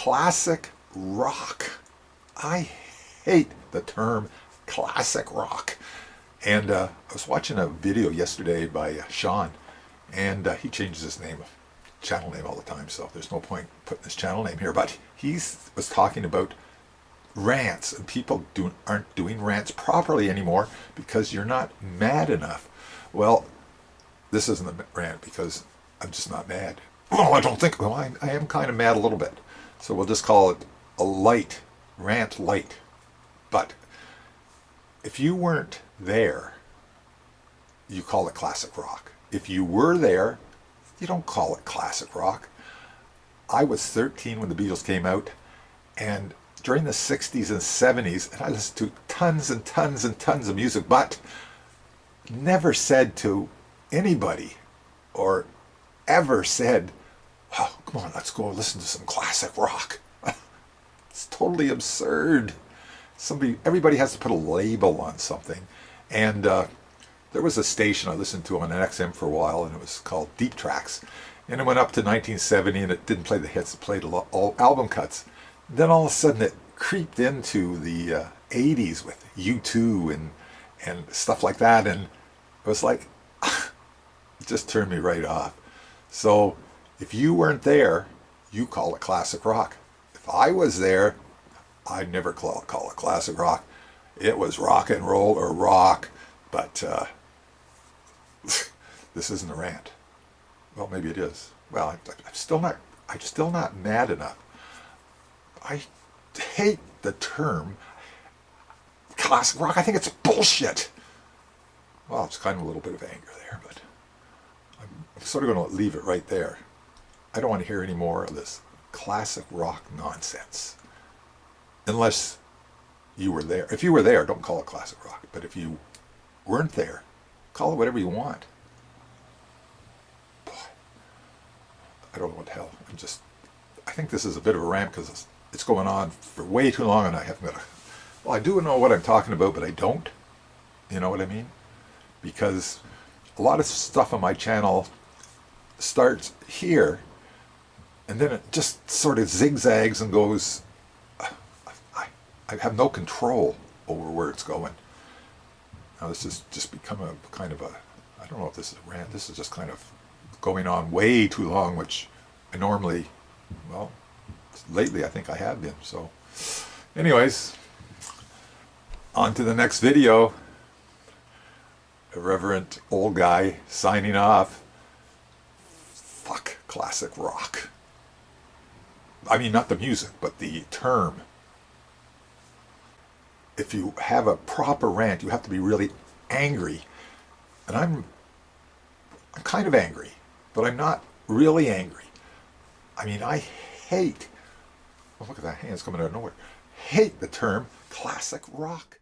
classic rock. I hate the term classic rock. And I was watching a video yesterday by Sean, and he changes his channel name all the time, so there's no point putting his channel name here. But he was talking about rants, and people aren't doing rants properly anymore because you're not mad enough. Well, this isn't a rant because I'm just not mad. Well, I don't think. Well, I am kind of mad a little bit, so we'll just call it a light rant light. But if you weren't there, you call it classic rock. If you were there, you don't call it classic rock. I was 13 when the Beatles came out, and during the 60s and 70s, and I listened to tons and tons and tons of music, but never said to anybody or ever said, oh, come on, let's go listen to some classic rock. It's totally absurd. Everybody has to put a label on something. And there was a station I listened to on an XM for a while, and it was called Deep Tracks. And it went up to 1970, and it didn't play the hits, it played all album cuts. Then all of a sudden it creeped into the 80s with U2 and stuff like that, and it was like, it just turned me right off. So if you weren't there, you call it classic rock. If I was there, I'd never call it classic rock. It was rock and roll or rock, but this isn't a rant. Well, maybe it is. Well, I'm still not mad enough. I hate the term classic rock. I think it's bullshit. Well, it's kind of a little bit of anger there, but I'm sort of going to leave it right there. I don't want to hear any more of this classic rock nonsense. Unless you were there. If you were there, don't call it classic rock. But if you weren't there, call it whatever you want. Boy, I don't know what the hell. I think this is a bit of a rant because it's going on for way too long, and I haven't got well, I do know what I'm talking about, but I don't. You know what I mean? Because a lot of stuff on my channel starts here, and then it just sort of zigzags and goes. I have no control over where it's going. Now this has just become a kind of I don't know if this is a rant, this is just kind of going on way too long, which I normally, well, lately I think I have been. So anyways, on to the next video. Irreverent old guy signing off. Fuck classic rock. I mean, not the music, but the term. If you have a proper rant, you have to be really angry. And I'm kind of angry, but I'm not really angry. I mean, I hate, oh, look at that, hand's coming out of nowhere. Hate the term classic rock.